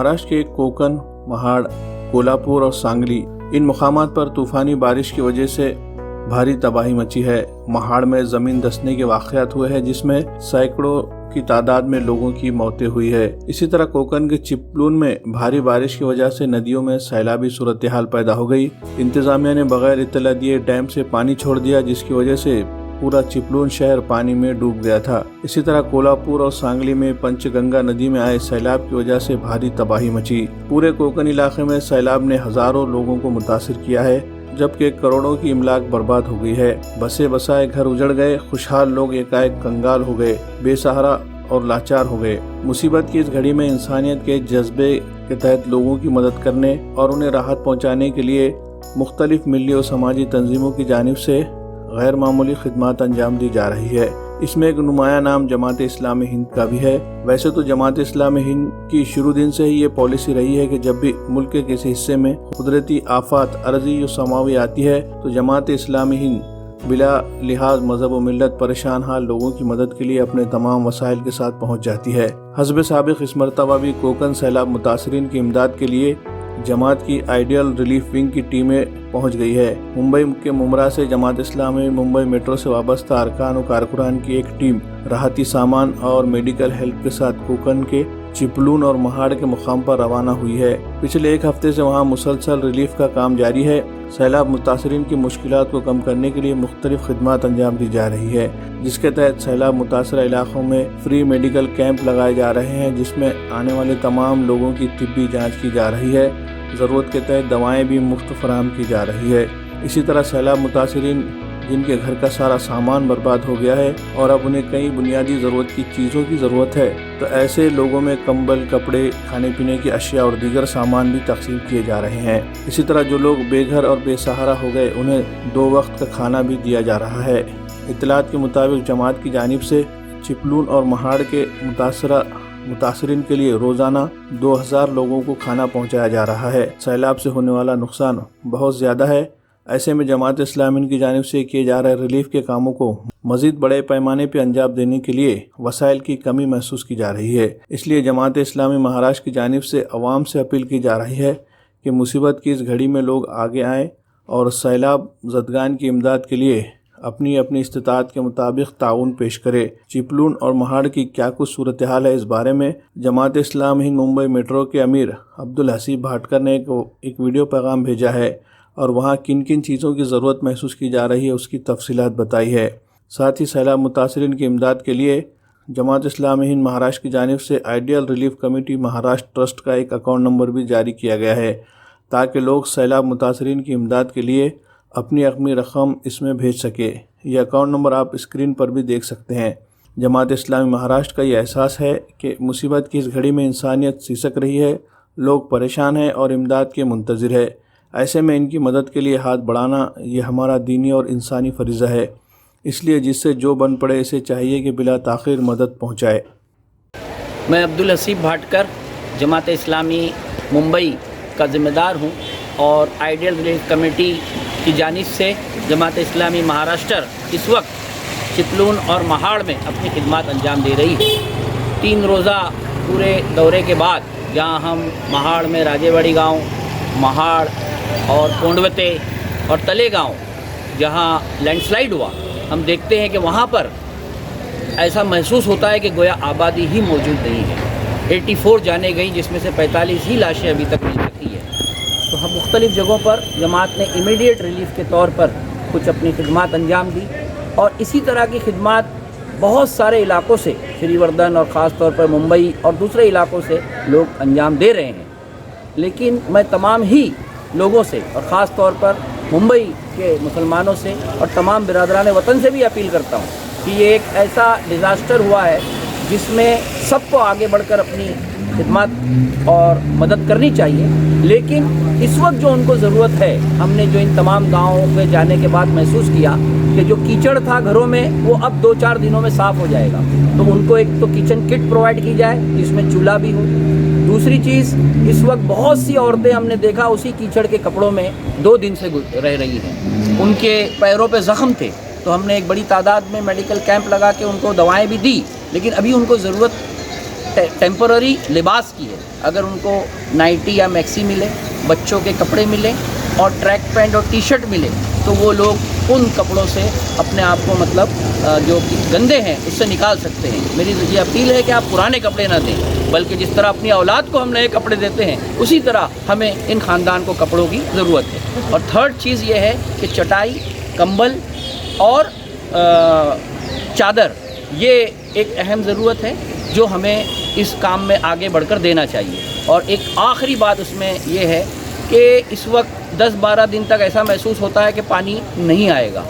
مہاراشٹر کے کوکن، مہاڑ، کولہاپور اور سانگلی ان مقامات پر طوفانی بارش کی وجہ سے بھاری تباہی مچی ہے۔ مہاڑ میں زمین دھسنے کے واقعات ہوئے ہیں جس میں سینکڑوں کی تعداد میں لوگوں کی موتیں ہوئی ہے۔ اسی طرح کوکن کے چپلون میں بھاری بارش کی وجہ سے ندیوں میں سیلابی صورتحال پیدا ہو گئی۔ انتظامیہ نے بغیر اطلاع دیے ڈیم سے پانی چھوڑ دیا جس کی وجہ سے پورا چپلون شہر پانی میں ڈوب گیا تھا۔ اسی طرح کولہاپور اور سانگلی میں پنچ گنگا ندی میں آئے سیلاب کی وجہ سے بھاری تباہی مچی۔ پورے کوکن علاقے میں سیلاب نے ہزاروں لوگوں کو متاثر کیا ہے جبکہ کروڑوں کی املاک برباد ہو گئی ہے۔ بسے بسائے گھر اجڑ گئے، خوشحال لوگ ایک کنگال ہو گئے، بے سہارا اور لاچار ہو گئے۔ مصیبت کی اس گھڑی میں انسانیت کے جذبے کے تحت لوگوں کی مدد کرنے اور انہیں راحت پہنچانے کے لیے مختلف ملی اور سماجی تنظیموں کی جانب سے غیر معمولی خدمات انجام دی جا رہی ہے۔ اس میں ایک نمایاں نام جماعت اسلامی ہند کا بھی ہے۔ ویسے تو جماعت اسلامی ہند کی شروع دن سے ہی یہ پالیسی رہی ہے کہ جب بھی ملک کے کسی حصے میں قدرتی آفات ارضی و سماوی آتی ہے تو جماعت اسلامی ہند بلا لحاظ مذہب و ملت پریشان حال لوگوں کی مدد کے لیے اپنے تمام وسائل کے ساتھ پہنچ جاتی ہے۔ حسب سابق اس مرتبہ بھی کوکن سیلاب متاثرین کی امداد کے لیے جماعت کی آئیڈیل ریلیف ونگ کی ٹیمیں پہنچ گئی ہے۔ ممبئی کے ممرا سے جماعت اسلامی ممبئی میٹرو سے وابستہ ارکان و کارکنان کی ایک ٹیم راحتی سامان اور میڈیکل ہیلپ کے ساتھ کوکن کے چپلون اور مہاڑ کے مقام پر روانہ ہوئی ہے۔ پچھلے ایک ہفتے سے وہاں مسلسل ریلیف کا کام جاری ہے۔ سیلاب متاثرین کی مشکلات کو کم کرنے کے لیے مختلف خدمات انجام دی جا رہی ہے جس کے تحت سیلاب متاثرہ علاقوں میں فری میڈیکل کیمپ لگائے جا رہے ہیں جس میں آنے والے تمام لوگوں کی طبی جانچ کی جا رہی ہے۔ ضرورت کے تحت دوائیں بھی مفت فراہم کی جا رہی ہے۔ اسی طرح سیلاب متاثرین جن کے گھر کا سارا سامان برباد ہو گیا ہے اور اب انہیں کئی بنیادی ضرورت کی چیزوں کی ضرورت ہے تو ایسے لوگوں میں کمبل، کپڑے، کھانے پینے کی اشیاء اور دیگر سامان بھی تقسیم کیے جا رہے ہیں۔ اسی طرح جو لوگ بے گھر اور بے سہارا ہو گئے انہیں 2 وقت کا کھانا بھی دیا جا رہا ہے۔ اطلاعات کے مطابق جماعت کی جانب سے چپلون اور مہاڑ کے متاثرین کے لیے روزانہ 2000 لوگوں کو کھانا پہنچایا جا رہا ہے۔ سیلاب سے ہونے والا نقصان بہت زیادہ ہے۔ ایسے میں جماعت اسلامی کی جانب سے کیے جا رہے ریلیف کے کاموں کو مزید بڑے پیمانے پر انجام دینے کے لیے وسائل کی کمی محسوس کی جا رہی ہے۔ اس لیے جماعت اسلامی مہاراشٹر کی جانب سے عوام سے اپیل کی جا رہی ہے کہ مصیبت کی اس گھڑی میں لوگ آگے آئیں اور سیلاب زدگان کی امداد کے لیے اپنی استطاعت کے مطابق تعاون پیش کرے۔ چپلون اور مہاڑ کی کیا کچھ صورتحال ہے اس بارے میں جماعت اسلامی ہند ممبئی میٹرو کے امیر عبدالحسیب بھاٹکر نے ایک ویڈیو پیغام بھیجا ہے اور وہاں کن کن چیزوں کی ضرورت محسوس کی جا رہی ہے اس کی تفصیلات بتائی ہے۔ ساتھ ہی سیلاب متاثرین کی امداد کے لیے جماعت اسلامی ہند مہاراشٹر کی جانب سے ideal relief committee Maharashtra trust کا ایک اکاؤنٹ نمبر بھی جاری کیا گیا ہے تاکہ لوگ سیلاب متاثرین کی امداد کے لیے اپنی رقم اس میں بھیج سکے۔ یہ اکاؤنٹ نمبر آپ اسکرین پر بھی دیکھ سکتے ہیں۔ جماعت اسلامی مہاراشٹر کا یہ احساس ہے کہ مصیبت کی اس گھڑی میں انسانیت سسک رہی ہے، لوگ پریشان ہیں اور امداد کے منتظر ہے۔ ایسے میں ان کی مدد کے لیے ہاتھ بڑھانا یہ ہمارا دینی اور انسانی فریضہ ہے، اس لیے جس سے جو بن پڑے اسے چاہیے کہ بلا تاخیر مدد پہنچائے۔ میں عبدالحسیب بھاٹکر جماعت اسلامی ممبئی کا ذمہ دار ہوں اور آئیڈیل ریلیف کمیٹی کی جانب سے جماعت اسلامی مہاراشٹر اس وقت چپلون اور مہاڑ میں اپنی خدمات انجام دے رہی ہے۔ 3 روزہ پورے دورے کے بعد جہاں ہم مہاڑ میں راجے واڑی گاؤں، مہاڑ اور کونڈوتے اور تلے گاؤں جہاں لینڈ سلائیڈ ہوا، ہم دیکھتے ہیں کہ وہاں پر ایسا محسوس ہوتا ہے کہ گویا آبادی ہی موجود نہیں ہے۔ 84 جانے گئیں جس میں سے 45 ہی لاشیں ابھی تک مل سکی ہے۔ تو ہم مختلف جگہوں پر جماعت نے امیڈیٹ ریلیف کے طور پر کچھ اپنی خدمات انجام دی اور اسی طرح کی خدمات بہت سارے علاقوں سے شری وردھن اور خاص طور پر ممبئی اور دوسرے علاقوں سے لوگ انجام دے رہے ہیں۔ لیکن میں تمام ہی لوگوں سے اور خاص طور پر ممبئی کے مسلمانوں سے اور تمام برادران وطن سے بھی اپیل کرتا ہوں کہ یہ ایک ایسا ڈیزاسٹر ہوا ہے جس میں سب کو آگے بڑھ کر اپنی خدمات اور مدد کرنی چاہیے، لیکن اس وقت جو ان کو ضرورت ہے، ہم نے جو ان تمام گاؤں میں جانے کے بعد محسوس کیا کہ جو کیچڑ تھا گھروں میں وہ اب 2-4 دنوں میں صاف ہو جائے گا، تو ان کو ایک تو کچن کٹ پرووائڈ کی جائے جس میں چولہا بھی ہو۔ دوسری چیز، اس وقت بہت سی عورتیں ہم نے دیکھا اسی کیچڑ کے کپڑوں میں 2 دن سے رہ رہی ہیں، ان کے پیروں پہ زخم تھے، تو ہم نے ایک بڑی تعداد میں میڈیکل کیمپ لگا کے ان کو دوائیں بھی دی، لیکن ابھی ان کو ضرورت ٹیمپرری لباس کی ہے. اگر ان کو نائٹی یا میکسی ملے, بچوں کے کپڑے ملیں اور ٹریک پینٹ اور ٹی شرٹ ملے تو وہ لوگ ان کپڑوں سے اپنے آپ کو مطلب جو کہ گندے ہیں اس سے نکال سکتے ہیں. میری یہ اپیل ہے کہ آپ پرانے کپڑے نہ دیں, بلکہ جس طرح اپنی اولاد کو ہم نئے کپڑے دیتے ہیں اسی طرح ہمیں ان خاندان کو کپڑوں کی ضرورت ہے. اور تھرڈ چیز یہ ہے کہ چٹائی, کمبل اور چادر یہ ایک اہم ضرورت ہے جو ہمیں اس کام میں آگے بڑھ کر دینا چاہیے. اور ایک آخری بات اس میں یہ ہے کہ اس وقت 10-12 دن تک ایسا محسوس ہوتا ہے کہ پانی نہیں آئے گا,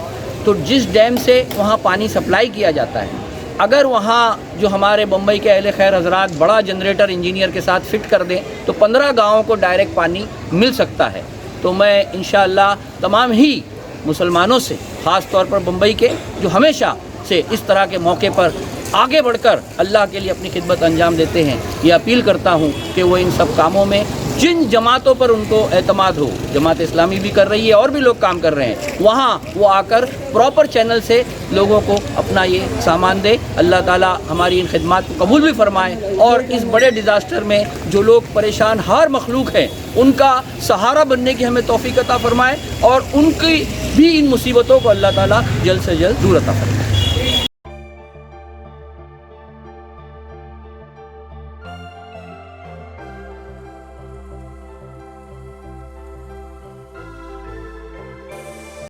تو جس ڈیم سے وہاں پانی سپلائی کیا جاتا ہے اگر وہاں جو ہمارے بمبئی کے اہل خیر حضرات بڑا جنریٹر انجینئر کے ساتھ فٹ کر دیں تو 15 گاؤں کو ڈائریکٹ پانی مل سکتا ہے. تو میں انشاءاللہ تمام ہی مسلمانوں سے, خاص طور پر بمبئی کے جو ہمیشہ سے اس طرح کے موقع پر آگے بڑھ کر اللہ کے لیے اپنی خدمت انجام دیتے ہیں, یہ اپیل کرتا ہوں کہ وہ ان سب کاموں میں جن جماعتوں پر ان کو اعتماد ہو, جماعت اسلامی بھی کر رہی ہے اور بھی لوگ کام کر رہے ہیں, وہاں وہ آ کر پراپر چینل سے لوگوں کو اپنا یہ سامان دے. اللہ تعالیٰ ہماری ان خدمات کو قبول بھی فرمائے اور اس بڑے ڈیزاسٹر میں جو لوگ پریشان ہار مخلوق ہیں ان کا سہارا بننے کی ہمیں توفیق عطا فرمائے اور ان کی بھی ان مصیبتوں کو اللہ تعالیٰ جلد سے جلد دور عطا فرمائے.